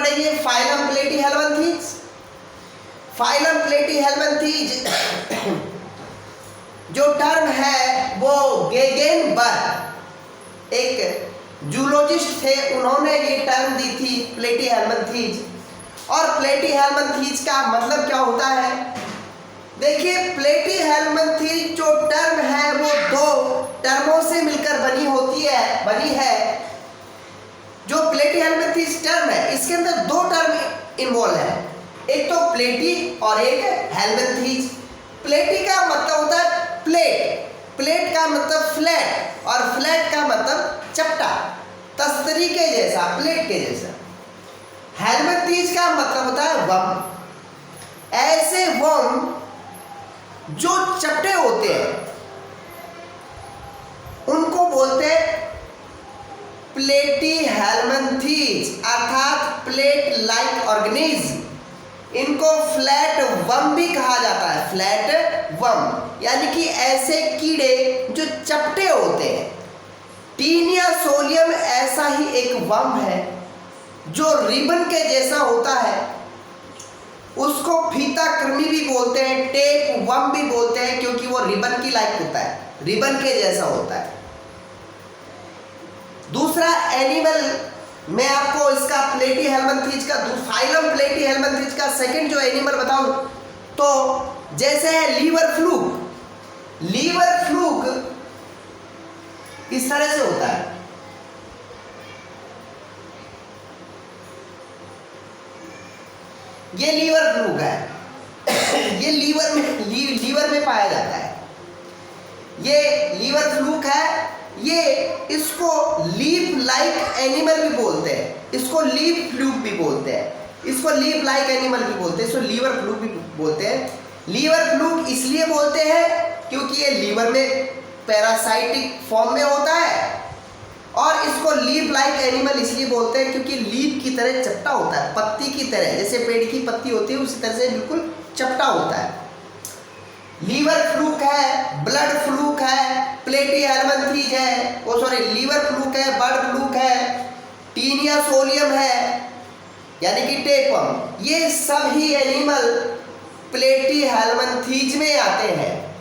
पढ़ेंगे phylum Platyhelminthes. Phylum Platyhelminthes जो term है वो गेगेनबर्ग एक जूलॉजिस्ट थे, उन्होंने ये टर्म दी थी प्लेटीहेल्मिन्थीज। और प्लेटीहेल्मिन्थीज का मतलब क्या होता है? देखिए, प्लेटीहेल्मिन्थीज जो टर्म है वो दो टर्मों से मिलकर बनी है। जो प्लेटीहेल्मिन्थीज टर्म है इसके अंदर दो टर्म इन्वॉल्व है, एक तो प्लेटी और एक हेल्मिन्थीज। प्लेटी का मतलब होता है प्लेट, प्लेट का मतलब फ्लैट और फ्लैट का मतलब चपटा, तस्तरी के जैसा, प्लेट के जैसा। हेल्मिन्थीज का मतलब होता है वर्म। ऐसे वर्म जो चपटे होते हैं उनको बोलते हैं प्लेटीहेल्मिन्थीज अर्थात प्लेट लाइक ऑर्गेनिज्म। इनको फ्लैट वर्म भी कहा जाता है, फ्लैट वर्म, यानी कि ऐसे कीड़े जो चपटे होते हैं। टीनिया सोलियम ऐसा ही एक वर्म है जो रिबन के जैसा होता है, उसको फीता कृमि भी बोलते हैं, टेप वर्म भी बोलते हैं, क्योंकि वो रिबन की लाइक होता है, रिबन के जैसा होता है। दूसरा एनिमल मैं आपको इसका प्लेटीहेल्मिन्थीज का फाइलम प्लेटीहेल्मिन्थीज का सेकंड जो एनिमल बताऊं तो जैसे है लीवर फ्लूक। लीवर फ्लूक इस तरह से होता है, ये लीवर फ्लूक है। ये लीवर में पाया जाता है। ये लीवर फ्लूक है। ये इसको लीफ लाइक एनिमल भी बोलते हैं, इसको लीफ फ्लूक भी बोलते हैं, इसको लीफ लाइक एनिमल भी बोलते हैं, इसको लीवर फ्लूक भी बोलते हैं। लीवर फ्लूक इसलिए बोलते हैं क्योंकि ये लीवर में पैरासाइटिक फॉर्म में होता है, और इसको लीफ लाइक एनिमल इसलिए बोलते हैं क्योंकि लीफ की तरह चपटा होता है, पत्ती की तरह, जैसे पेड़ की पत्ती होती है उसी तरह से बिल्कुल चपटा होता है। लीवर फ्लूक है, ब्लड फ्लूक है, प्लेटीहेल्मिन्थीज है, वो सॉरी लीवर फ्लूक है, बर्ड फ्लूक है, टीनिया सोलियम है, यानी कि टेपवर्म। ये सभी एनिमल प्लेटीहेल्मिन्थीज में आते हैं,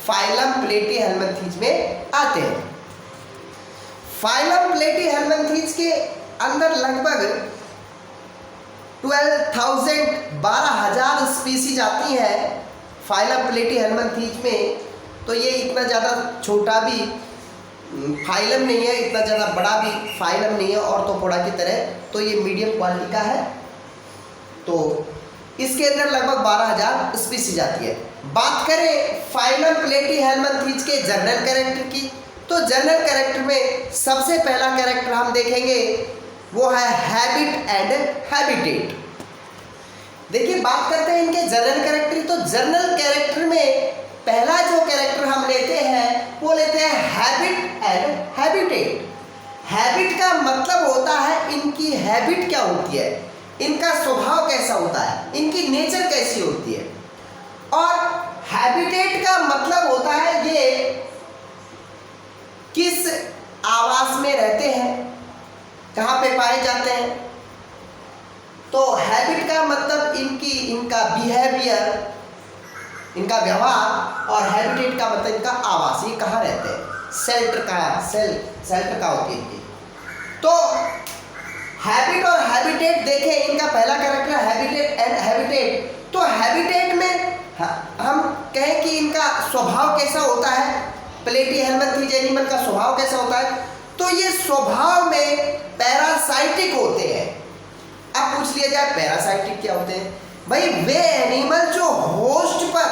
फाइलम प्लेटीहेल्मिन्थीज में आते हैं। फाइलम प्लेटीहेल्मिन्थीज के अंदर लगभग 12,000 स्पीसीज आती हैं फाइलम प्लेटीहेल्मिन्थीज में। तो ये इतना ज़्यादा छोटा भी फाइलम नहीं है, इतना ज़्यादा बड़ा भी फाइलम नहीं है ऑर्थोपोडा की तरह, तो ये मीडियम क्वालिटी का है। तो इसके अंदर लगभग 12,000 स्पीसीज आती है। बात करें फाइलम प्लेटीहेल्मिन्थीज के जनरल कैरेक्टर की, तो जनरल कैरेक्टर में सबसे पहला कैरेक्टर हम देखेंगे वो है हैबिट एंड हैबिटेट। देखिए, बात करते हैं इनके जनरल कैरेक्टर, तो जनरल कैरेक्टर में पहला जो कैरेक्टर हम लेते हैं वो लेते हैं हैबिट एंड हैबिटेट। हैबिट का मतलब होता है इनकी हैबिट क्या होती है, इनका स्वभाव कैसा होता है, इनकी नेचर कैसी होती है। और हैबिटेट का मतलब होता है ये किस आवास में रहते हैं, कहाँ पे पाए जाते हैं। तो हैबिट का मतलब इनका बिहेवियर, इनका व्यवहार, और हैबिटेट का मतलब इनका आवास, ये कहाँ रहते हैं, शेल्टर का होती है इनकी। तो हैबिट और हैबिटेट देखें, इनका पहला कैरेक्टर हैबिटेट एंड हैबिटेट। तो हैबिटेट में हम कहें कि इनका स्वभाव कैसा होता है, प्लेटीहेल्मिन्थीज एनिमल का स्वभाव कैसा होता है, तो ये स्वभाव में पैरासाइटिक होते हैं। अब पूछ लिया जाए पैरासाइटिक क्या होते हैं, भाई वे एनिमल जो होस्ट पर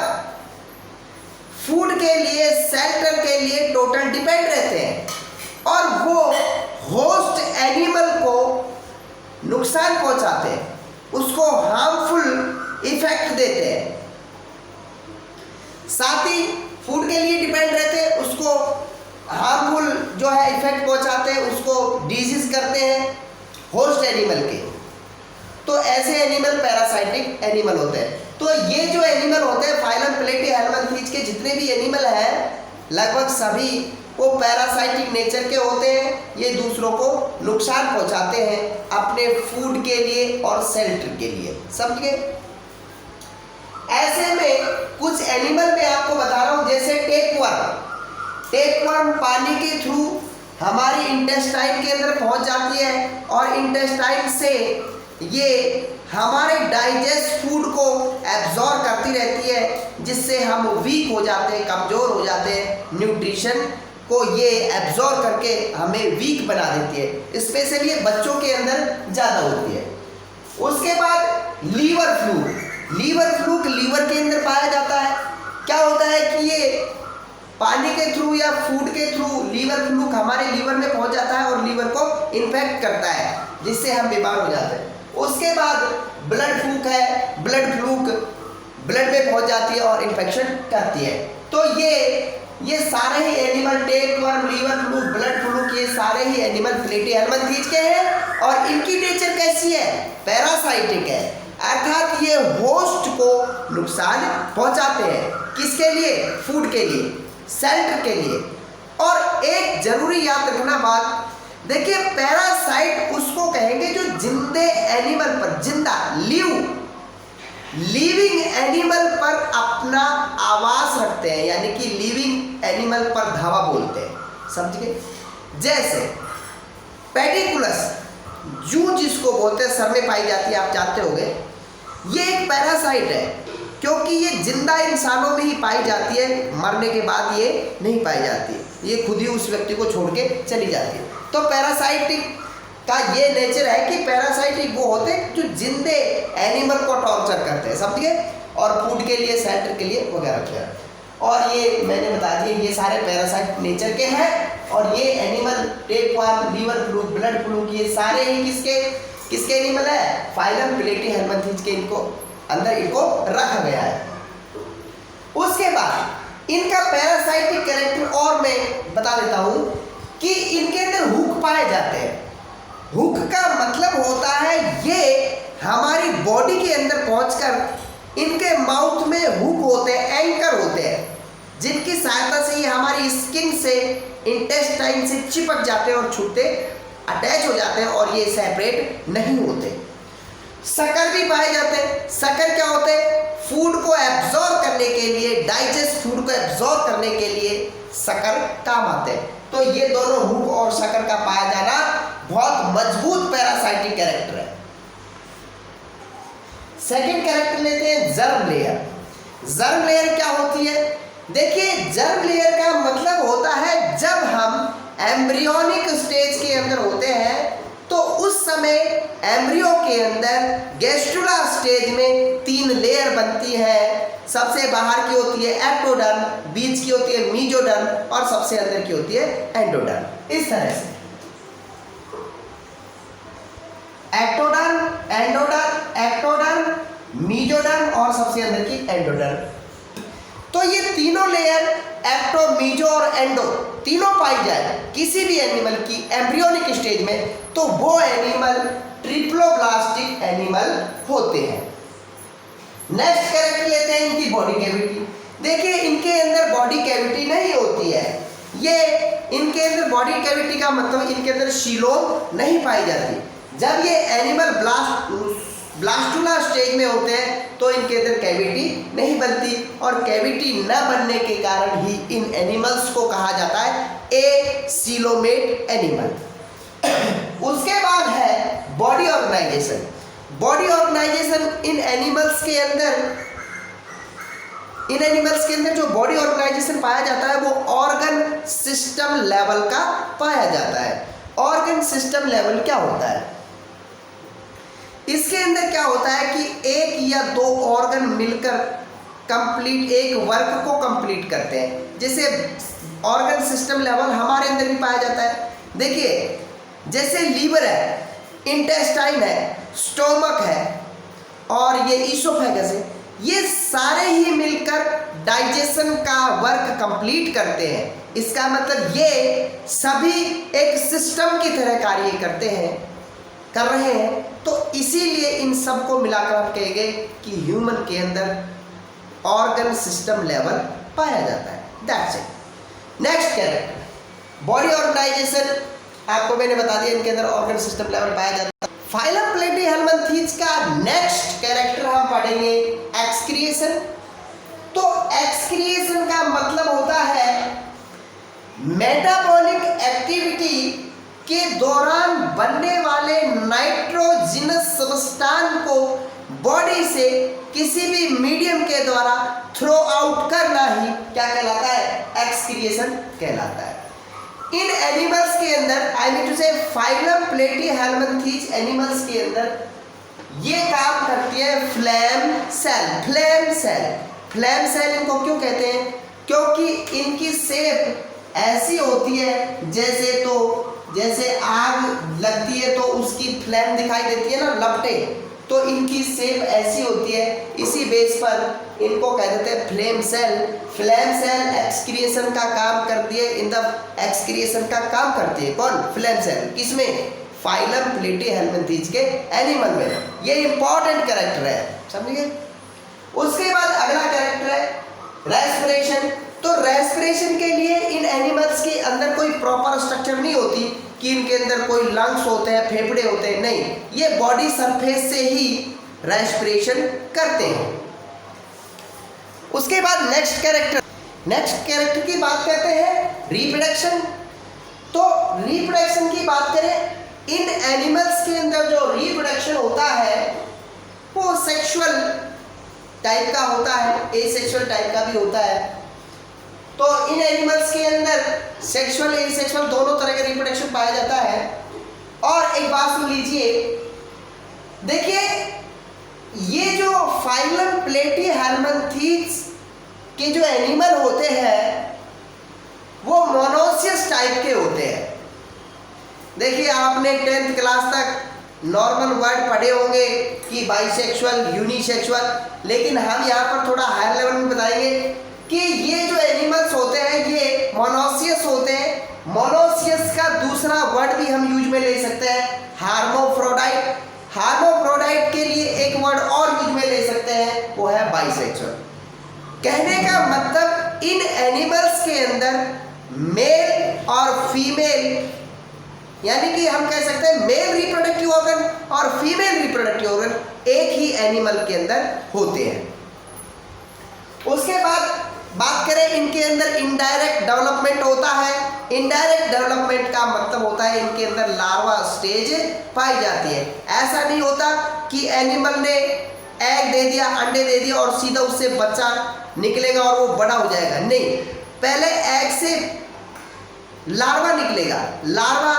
फूड के लिए, शेल्टर के लिए टोटल डिपेंड रहते हैं, और वो होस्ट एनिमल को नुकसान पहुंचाते हैं, उसको हार्मफुल इफेक्ट देते हैं। साथ ही फूड के लिए डिपेंड रहते हैं, उसको हार्मफुल जो है इफेक्ट पहुंचाते हैं, उसको डिजीज करते हैं होस्ट एनिमल के। तो ऐसे एनिमल पैरासाइटिक एनिमल होते हैं। तो ये जो एनिमल होते हैं फाइलम प्लेटीहेल्मिन्थीज के जितने भी एनिमल हैं लगभग सभी वो पैरासाइटिक नेचर के होते हैं। ये दूसरों को नुकसान पहुंचाते हैं अपने फूड के लिए और शेल्टर के लिए, समझ गए। ऐसे में कुछ एनिमल में आपको बता रहा हूं, जैसे टेपवर्म पानी के थ्रू हमारी इंटेस्टाइन के अंदर पहुंच जाती है और इंटेस्टाइन से ये हमारे डाइजेस्ट फूड को एब्जॉर्ब करती रहती है, जिससे हम वीक हो जाते हैं, कमज़ोर हो जाते हैं। न्यूट्रिशन को ये एब्जॉर्ब करके हमें वीक बना देती है, स्पेशली ये बच्चों के अंदर ज़्यादा होती है। उसके बाद लीवर फ्लूक लीवर के अंदर पाया जाता है। क्या होता है कि ये पानी के थ्रू या फूड के थ्रू लीवर फ्लूक हमारे लीवर में पहुंच जाता है और लीवर को इन्फेक्ट करता है, जिससे हम बीमार हो जाते हैं। उसके बाद ब्लड फ्लूक ब्लड में पहुंच जाती है और इन्फेक्शन करती है। तो ये सारे ही animal, tapeworm, liver fluke, blood fluke, ये सारे ही एनिमल प्लेटिहेल्मिन्थीज के हैं और इनकी नेचर कैसी है? पैरासाइटिक है, अर्थात ये होस्ट को नुकसान पहुंचाते हैं। किसके लिए? फूड के लिए, शेल्टर के लिए। और एक जरूरी याद रखना बात, देखिए पैरासाइट उसको कहेंगे जो जिंदे एनिमल पर, जिंदा लिविंग एनिमल पर अपना आवास रखते हैं, यानी कि लिविंग एनिमल पर धावा बोलते हैं, समझ गए। जैसे पेडिकुलस, जू जिसको बोलते हैं, सर में पाई जाती है, आप जानते होंगे। ये एक पैरासाइट है क्योंकि ये जिंदा इंसानों में ही पाई जाती है, मरने के बाद ये नहीं पाई जाती, ये खुद ही उस व्यक्ति को छोड़ के चली जाती है। तो पैरासाइटिक का ये नेचर है कि पैरासाइटिक वो होते हैं जो जिंदे एनिमल को टॉर्चर करते हैं, समझ गए, और फूड के लिए, शेल्टर के लिए वगैरह वगैरह। और ये मैंने बता दिया, ये सारे पैरासाइट नेचर के हैं। और ये animal, tapeworm, liver fluke, blood fluke, ये सारे ही किसके एनिमल है? फाइलम प्लेटिहेल्मिन्थीज के इनको अंदर इनको रखा गया है। उसके बाद इनका पैरासाइटिक कैरेक्टर और मैं बता देता हूं कि इनके अंदर हुक पाए जाते हैं। हुक का मतलब होता है ये हमारी बॉडी के अंदर पहुंचकर इनके माउथ में हुक होते हैं, एंकर होते हैं, जिनकी सहायता से ये हमारी स्किन से, इंटेस्टाइन से चिपक जाते हैं और छूटते, अटैच हो जाते हैं और ये सेपरेट नहीं होते। शक्कर भी पाए जाते हैं। शक्कर क्या होते हैं? फूड को एब्जॉर्ब करने के लिए, डाइजेस्ट फूड को एब्जॉर्ब करने के लिए शक्कर काम आते हैं। तो ये दोनों हुक और शक्कर का पाया जाना बहुत मजबूत पैरासाइटिक कैरेक्टर है। सेकंड कैरेक्टर लेते हैं जर्म लेयर। जर्म लेयर क्या होती है? देखिए, जर्म लेयर का मतलब होता है जब हम एम्ब्रियोनिक स्टेज के अंदर होते हैं तो उस समय एम्ब्रियो के अंदर गैस्ट्रुला स्टेज में 3 लेयर बनती है। सबसे बाहर की होती है एक्टोडर्म, बीच की होती है मीजोडर्म और सबसे अंदर की होती है एंडोडर्म। इस तरह से एक्टोडर्म, मीजोडर्म और सबसे अंदर की एंडोडर्म। तो ये तीनों लेयर, एक्टो, मीजो और एंडो, तीनों पाई जाए किसी भी एनिमल की एम्ब्रियोनिक स्टेज में, तो वो एनिमल ट्रिप्लोब्लास्टिक एनिमल होते हैं। नेक्स्ट कैरेक्टर लेते हैं इनकी बॉडी कैविटी। देखिए, इनके अंदर बॉडी कैविटी नहीं होती है। ये इनके अंदर बॉडी कैविटी का मतलब इनके अंदर सीलोम नहीं पाई जाती। जब ये एनिमल ब्लास्टुला स्टेज में होते हैं तो इनके अंदर कैविटी नहीं बनती, और कैविटी न बनने के कारण ही इन एनिमल्स को कहा जाता है ए सीलोमेट एनिमल। उसके बाद है बॉडी ऑर्गेनाइजेशन। बॉडी ऑर्गेनाइजेशन इन एनिमल्स के अंदर जो बॉडी ऑर्गेनाइजेशन पाया जाता है वो ऑर्गन सिस्टम लेवल का पाया जाता है। ऑर्गन सिस्टम लेवल क्या होता है? इसके अंदर क्या होता है कि 1 या 2 ऑर्गन मिलकर कंप्लीट एक वर्क को कंप्लीट करते हैं। जैसे ऑर्गन सिस्टम लेवल हमारे अंदर भी पाया जाता है। देखिए, जैसे लीवर है, इंटेस्टाइन है, स्टोमक है और ये ईसोफेगस है, ये सारे ही मिलकर डाइजेशन का वर्क कंप्लीट करते हैं। इसका मतलब ये सभी एक सिस्टम की तरह कार्य कर रहे हैं। तो इसीलिए इन सब को मिलाकर हम कहेंगे कि ह्यूमन के अंदर ऑर्गन सिस्टम लेवल पाया जाता है। That's it. Next character, body organization आपको मैंने बता दिया, इनके अंदर ऑर्गन सिस्टम लेवल पाया जाता है। फाइलम प्लेटीहेल्मिन्थीज का नेक्स्ट कैरेक्टर हम पढ़ेंगे एक्सक्रिएशन। तो एक्सक्रिएशन का मतलब होता है मेटाबॉलिक एक्टिविटी के दौरान बनने वाले नाइट्रोजिनस सब्सटेंस को बॉडी से किसी भी मीडियम के द्वारा थ्रो आउट करना ही क्या कहलाता है, एक्सक्रिएशन कहलाता है। इन एनिमल्स के अंदर, I mean to say phylum Platyhelminthes animals के अंदर ये काम करती है flame cell. Flame cell, flame cell इनको क्यों कहते हैं, क्योंकि इनकी शेप ऐसी होती है जैसे आग लगती है तो उसकी फ्लैम दिखाई देती है ना, लपटे, तो इनकी शेप ऐसी होती है, इसी बेस पर इनको कह देते हैं flame cell. Flame cell excretion का काम करती है, इन द एक्सक्रिएशन का काम करती है कौन, फ्लेम सेल। किसमें, फाइलम प्लेटीहेल्मिन्थीज के एनिमल में। ये इंपॉर्टेंट कैरेक्टर है, समझिए। उसके बाद अगला कैरेक्टर है रेस्पिरेशन। तो रेस्पिरेशन के लिए इन एनिमल्स के अंदर कोई प्रॉपर स्ट्रक्चर नहीं होती कि इनके अंदर कोई लंग्स होते हैं, फेफड़े होते हैं, नहीं, ये बॉडी सरफेस से ही रेस्पिरेशन करते हैं। उसके बाद नेक्स्ट कैरेक्टर की बात करते हैं रिप्रोडक्शन। तो रिप्रोडक्शन की बात करें, इन एनिमल्स के अंदर जो रिप्रोडक्शन होता है वो सेक्सुअल टाइप का होता है, एसेक्सुअल टाइप का भी होता है। तो इन एनिमल्स के अंदर सेक्सुअल एसेक्सुअल दोनों तरह का रिप्रोडक्शन पाया जाता है। और एक बात सुन लीजिए, देखिए ये जो फाइलम प्लेटीहेल्मिन्थीज के जो एनिमल होते हैं वो मोनोसियस टाइप के होते हैं। देखिए आपने 10th क्लास तक नॉर्मल वर्ड पढ़े होंगे कि बाइसेक्सुअल, यूनिसेक्सुअल, लेकिन हम यहाँ पर थोड़ा हायर लेवल में बताएंगे कि ये जो एनिमल्स होते हैं ये मोनोसियस होते हैं। मोनोसियस का दूसरा वर्ड भी हम यूज में ले सकते हैं, हार्मोफ्रोडाइट। हार्मोफ्रोडाइट के लिए एक वर्ड और यूज में ले सकते हैं, वो है बाइसेक्सुअल। कहने का मतलब इन एनिमल्स के अंदर मेल और फीमेल, यानी कि हम कह सकते हैं मेल रिप्रोडक्टिव ऑर्गन और फीमेल रिप्रोडक्टिव ऑर्गन एक ही एनिमल के अंदर होते हैं। उसके बाद बात करें, इनके अंदर इनडायरेक्ट डेवलपमेंट होता है। इनडायरेक्ट डेवलपमेंट का मतलब होता है इनके अंदर लार्वा स्टेज पाई जाती है। ऐसा नहीं होता कि एनिमल ने एग दे दिया, अंडे दे दिया और सीधा उससे बच्चा निकलेगा और वो बड़ा हो जाएगा, नहीं, पहले एग से लार्वा निकलेगा, लार्वा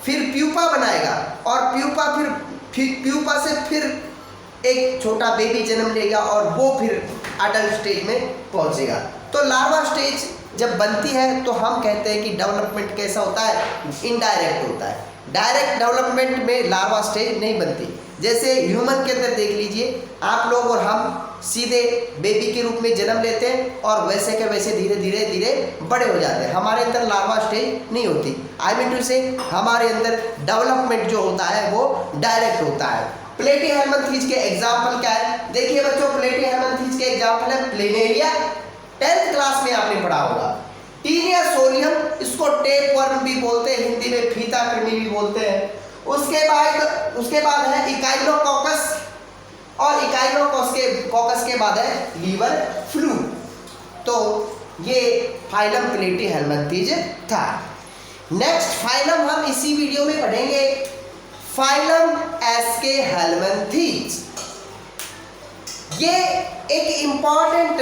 फिर प्यूपा बनाएगा और प्यूपा से फिर एक छोटा बेबी जन्म लेगा और वो फिर अडल्ट स्टेज में पहुंचेगा। तो लार्वा स्टेज जब बनती है तो हम कहते हैं कि डेवलपमेंट कैसा होता है, इनडायरेक्ट होता है। डायरेक्ट डेवलपमेंट में लार्वा स्टेज नहीं बनती। जैसे ह्यूमन के अंदर देख लीजिए, आप लोग और हम सीधे बेबी के रूप में जन्म लेते हैं और वैसे के वैसे धीरे धीरे धीरे बड़े हो जाते हैं। हमारे अंदर लार्वा स्टेज नहीं होती। आई मीन टू से हमारे अंदर डेवलपमेंट जो होता है वो डायरेक्ट होता है। प्लेटीहेल्मिन्थीज के एग्जाम्पल क्या है, देखिए बच्चों, प्लेटीहेल्मिन्थीज के एग्जाम्पल है प्लेनेरिया, 10th क्लास में आपने पढ़ा होगा। टीनिया सोलियम, इसको टेप वर्म भी बोलते हैं, हिंदी में फीता कृमि भी बोलते हैं। उसके बाद है इकाइनोकॉकस, और इकाइनोकॉकस के बाद है लीवर फ्लू। तो ये फाइलम प्लेटीहेल्मिन्थीज था। नेक्स्ट फाइलम हम इसी वीडियो में पढ़ेंगे, फाइलम एस्केहेल्मिन्थीज। ये एक इंपॉर्टेंट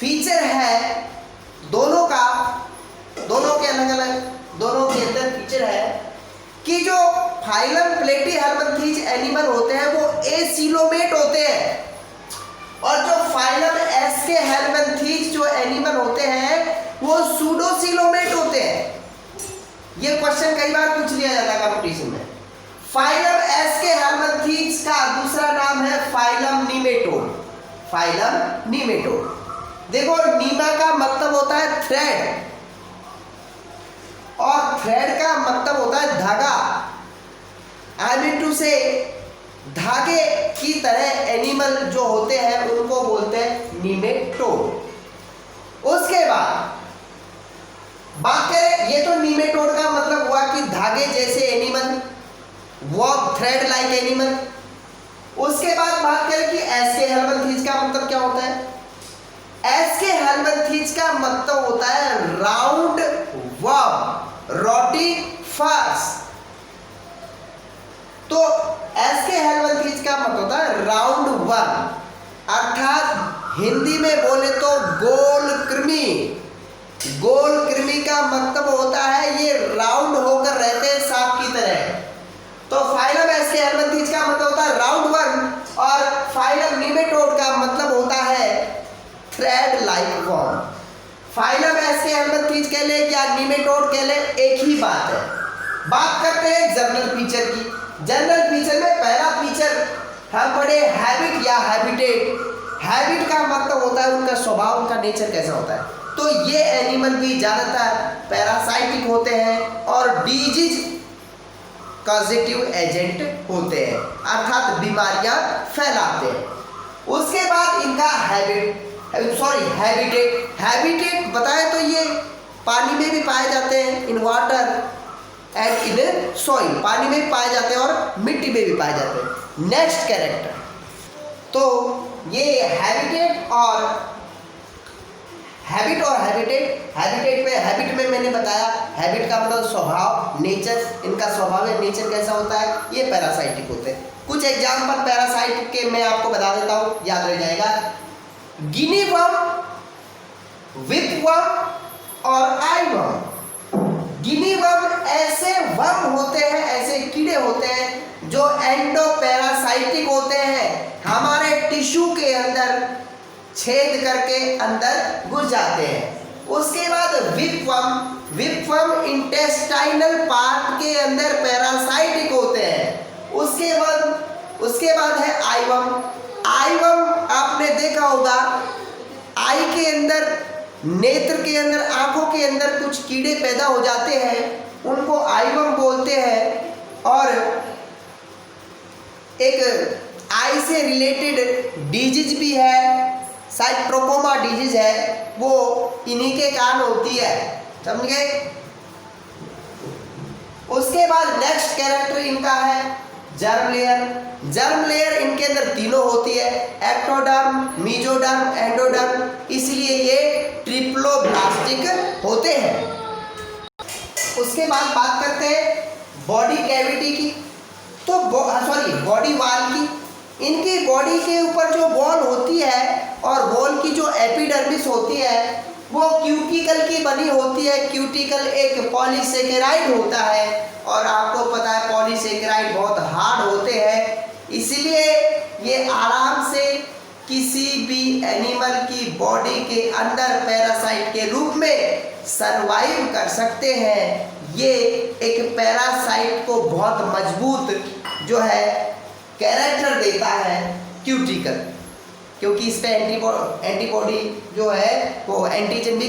फीचर है दोनों का, दोनों के अलग अलग, दोनों के अंदर फीचर है कि जो फाइलम प्लेटीहेल्मिन्थीज एनिमल होते हैं वो एसिलोमेट होते हैं, और जो फाइलम एस्केहेल्मिन्थीज जो एनिमल होते हैं वो सूडोसिलोमेट होते हैं। ये क्वेश्चन कई बार पूछ लिया जाता है कंपटीशन में। फाइलम एस्केहेल्मिन्थीज का दूसरा नाम है फाइलम नीमेटोड। फाइलम नीमेटोड, देखो नीमा का मतलब होता है थ्रेड, और थ्रेड का मतलब होता है धागा। आई मीन टू से धागे की तरह एनिमल जो होते हैं उनको बोलते हैं नीमेटोड। उसके बाद बात करें, ये तो नीमेटोड का मतलब हुआ कि धागे जैसे animal, walk thread like animal. उसके बाद बात करें कि एस्केहेलमंथीज का मतलब क्या होता है। एस्केहेलमंथीज का मतलब होता है राउंड वर्म रोटिफर्स। तो एस्केहेलमंथीज का मतलब होता है राउंड वर्म, अर्थात हिंदी में बोले तो गोल कृमि। गोल कृमि का मतलब होता है ये राउंड होकर रहते हैं सांप की तरह। तो फाइलम एस्केहेलमंथीज का मतलब होता है राउंड वर्म, और फाइलम नीमेटोड का मतलब होता है थ्रेड लाइक वर्म। फाइलम एस्केहेलमंथीज कह ले या नीमेटोड कह ले, एक ही बात है। बात करते हैं जनरल फीचर की। जनरल फीचर में पहला फीचर हम पढ़े हैबिट या हैबिटेट। हैबिट का मतलब होता है उनका स्वभाव, उनका नेचर कैसा होता है। तो ये एनिमल भी ज्यादातर पैरासाइटिक होते हैं और डिजीज कॉजेटिव एजेंट होते हैं, अर्थात बीमारियां फैलाते हैं। उसके बाद इनका हैबिटेट। हैबिटेट बताएं तो ये पानी में भी पाए जाते हैं, in water and in soil, पानी में भी पाए जाते हैं और मिट्टी में भी पाए जाते हैं। नेक्स्ट कैरेक्टर, तो ये हैबिट और हैबिट में मैंने बताया, हैबिट का मतलब स्वभाव, नेचर, इनका स्वभाव या नेचर कैसा होता है, ये पैरासाइटिक होते हैं। कुछ एग्जाम्पल पैरासाइट के मैं आपको बता देता हूँ, याद रह जाएगा। गिनी वर्म, विपवर्म और आईवर्म। गिनी वर्म ऐसे वर्म होते हैं, ऐसे कीड़े होते हैं जो एंडोपैरासाइटिक होते हैं, हमारे टिश्यू के अंदर छेद करके अंदर घुस जाते हैं। उसके बाद विपवर्म इंटेस्टाइनल पार्ट के अंदर पैरासाइटिक होते हैं। उसके बाद है आईवर्म आपने देखा होगा, आई के अंदर, नेत्र के अंदर, आंखों के अंदर कुछ कीड़े पैदा हो जाते हैं, उनको आईवर्म बोलते हैं। और एक आई से रिलेटेड डिजीज भी है, शायद ट्रोकोमा डिजीज है, वो इन्हीं के कारण होती है, समझ गए। उसके बाद नेक्स्ट कैरेक्टर इनका है जर्म लेयर। इनके अंदर तीनों होती है, एक्टोडर्म, मेसोडर्म, एंडोडर्म, इसलिए ये ट्रिप्लोब्लास्टिक होते हैं। उसके बाद बात करते हैं बॉडी कैविटी की, तो बॉडी वॉल की। इनकी बॉडी के ऊपर जो वॉल होती है और वॉल की जो एपिडर्मिस होती है वो क्यूटिकल की बनी होती है। क्यूटिकल एक पॉलीसेकेराइड होता है और आपको पता है पॉलीसेकेराइड बहुत हार्ड होते हैं, इसलिए ये आराम से किसी भी एनिमल की बॉडी के अंदर पैरासाइट के रूप में सरवाइव कर सकते हैं। ये एक पैरासाइट को बहुत मजबूत जो है कैरेक्टर देता है क्यूटिकल, क्योंकि इस पे एंटीबॉडी जो है वो एंटीजन भी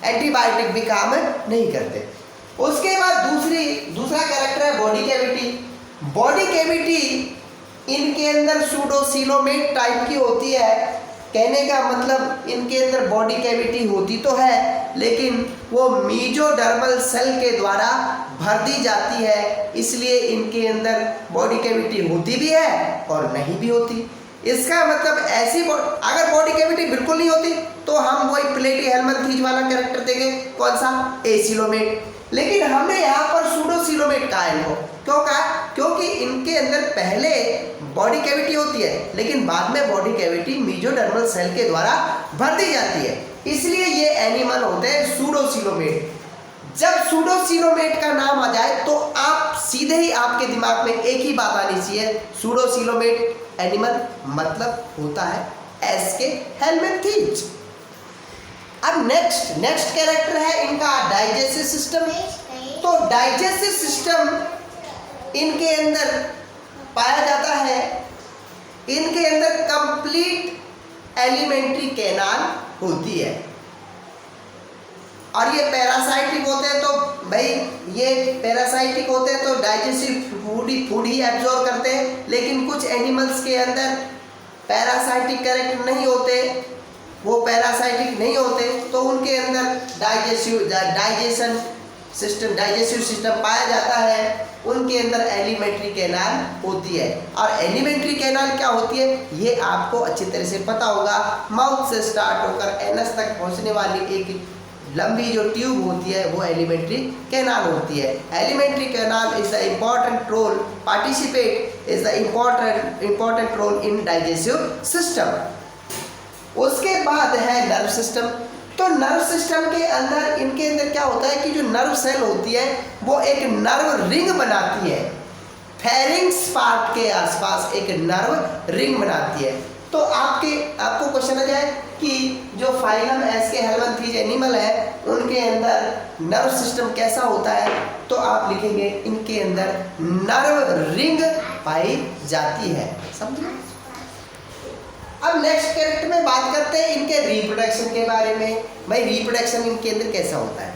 एंटीबायोटिक भी काम नहीं करते। उसके बाद दूसरा कैरेक्टर है बॉडी कैविटी इनके अंदर सूडोसिलोमेट टाइप की होती है। कहने का मतलब इनके अंदर बॉडी कैविटी होती तो है, लेकिन वो मेसोडर्मल सेल के द्वारा भर दी जाती है, इसलिए इनके अंदर बॉडी कैविटी होती भी है और नहीं भी होती। इसका मतलब अगर बॉडी कैविटी बिल्कुल नहीं होती तो हम वही प्लेटीहेलमिन्थीज वाला कैरेक्टर देंगे, कौन सा, एसिलोमेट। लेकिन हमने यहाँ पर सूडोसिलोमेट कहा है इनको, क्यों कहा, क्योंकि इनके अंदर पहले बॉडी कैविटी होती है लेकिन बाद में बॉडी कैविटी मेसोडर्मल सेल के द्वारा भर दी जाती है, इसलिए ये एनिमल होते हैं सूडोसिलोमेट। जब सूडोसिलोमेट का नाम आ जाए तो आप सीधे ही आपके दिमाग में एक ही बात आनी चाहिए, सूडोसिलोमेट एनिमल मतलब होता है एस्केहेलमिन्थीज। अब नेक्स्ट कैरेक्टर है इनका डाइजेस्टिव सिस्टम। तो डाइजेस्टिव सिस्टम इनके अंदर पाया जाता है, इनके अंदर कंप्लीट एलिमेंट्री कैनाल होती है और ये पैरासाइटिक होते हैं। तो भाई ये पैरासाइटिक होते हैं तो डाइजेस्टिव फूड ही एब्जॉर्ब करते हैं, लेकिन कुछ एनिमल्स के अंदर पैरासाइटिक कैरेक्टर नहीं होते, वो पैरासाइटिक नहीं होते, तो उनके अंदर डाइजेशन सिस्टम पाया जाता है। उनके अंदर एलिमेंट्री कैनाल होती है। और एलिमेंट्री कैनाल क्या होती है ये आपको अच्छी तरह से पता होगा। माउथ से स्टार्ट होकर एनस तक पहुंचने वाली एक लंबी जो ट्यूब होती है वो एलिमेंट्री कैनाल होती है। Alimentary canal is the important role participate is the important role in digestive system. उसके बाद है नर्व सिस्टम। तो नर्व सिस्टम के अंदर इनके अंदर क्या होता है कि जो नर्व सेल होती है वो एक नर्व रिंग बनाती है। फेरिंग्स पार्ट के आसपास एक नर्व रिंग बनाती है। तो आपको क्वेश्चन आ जाए कि जो फाइलम एस्के हेलमिंथेज एनिमल है उनके अंदर नर्व सिस्टम कैसा होता है, तो आप लिखेंगे इनके अंदर नर्व रिंग पाई जाती है। समझे? अब नेक्स्ट कैरेक्टर में बात करते हैं इनके रिप्रोडक्शन के बारे में। भाई रिप्रोडक्शन इनके अंदर कैसा होता है,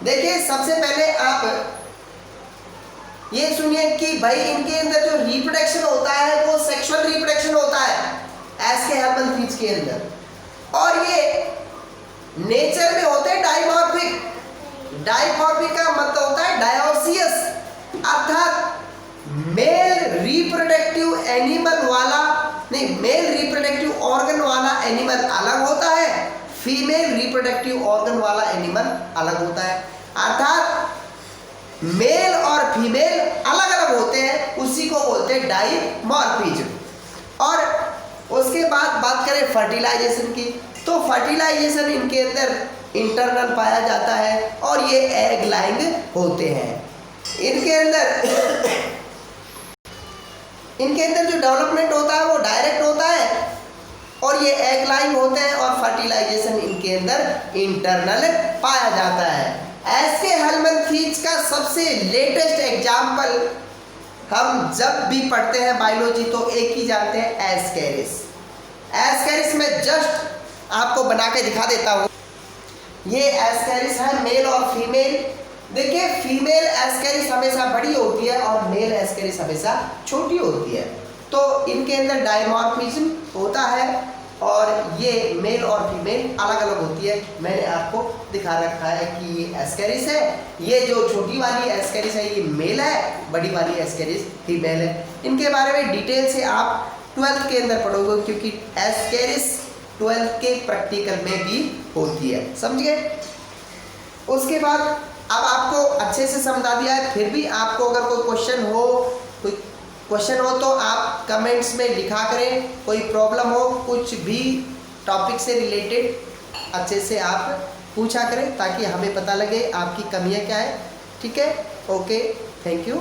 देखिए सबसे पहले आप ये सुनिए कि भाई इनके अंदर जो रिप्रोडक्शन होता है वो सेक्सुअल रिप्रोडक्शन होता है एस्के हेलमिंथेज के अंदर, और ये नेचर में होते हैं डाइमॉर्फिक। डाइमॉर्फिक का मतलब होता है डायोसियस, अर्थात मेल रिप्रोडक्टिव एनिमल वाला मेल रिप्रोडक्टिव ऑर्गन वाला एनिमल अलग होता है, फीमेल रिप्रोडक्टिव ऑर्गन वाला एनिमल अलग होता है। अर्थात मेल और फीमेल अलग अलग होते हैं, उसी को बोलते हैं डाइमॉर्फिज्म। और उसके बाद बात करें फर्टिलाइजेशन की, तो फर्टिलाइजेशन इनके अंदर इंटरनल पाया जाता है और ये एग लाइंग होते हैं। इनके अंदर जो डेवलपमेंट होता है वो डायरेक्ट होता है और ये एग लाइंग होते हैं, और फर्टिलाइजेशन इनके अंदर इंटरनल पाया जाता है। एस्के हेलमिंथेज का सबसे लेटेस्ट एग्जाम्पल हम जब भी पढ़ते हैं बायोलॉजी तो एक ही जानते हैं, एस्केरिस। एस्केरिस में जस्ट आपको बना के दिखा देता हूँ। ये एस्केरिस है मेल और फीमेल। देखिए फीमेल एस्केरिस हमेशा बड़ी होती है और मेल एस्केरिस हमेशा छोटी होती है। तो इनके अंदर डाइमॉर्फिज्म होता है और ये मेल और फीमेल अलग अलग होती है। मैंने आपको दिखा रखा है कि ये एस्केरिस है, ये जो छोटी वाली एस्केरिस है ये मेल है, बड़ी वाली एस्केरिस फीमेल है। इनके बारे में डिटेल से आप 12th के अंदर पढ़ोगे, क्योंकि एस्केरिस 12th के प्रैक्टिकल में भी होती है। समझ गए? उसके बाद अब आपको अच्छे से समझा दिया है, फिर भी आपको अगर कोई क्वेश्चन हो तो आप कमेंट्स में लिखा करें। कोई प्रॉब्लम हो, कुछ भी टॉपिक से रिलेटेड अच्छे से आप पूछा करें ताकि हमें पता लगे आपकी कमियां क्या है। ठीक है? Okay, thank you.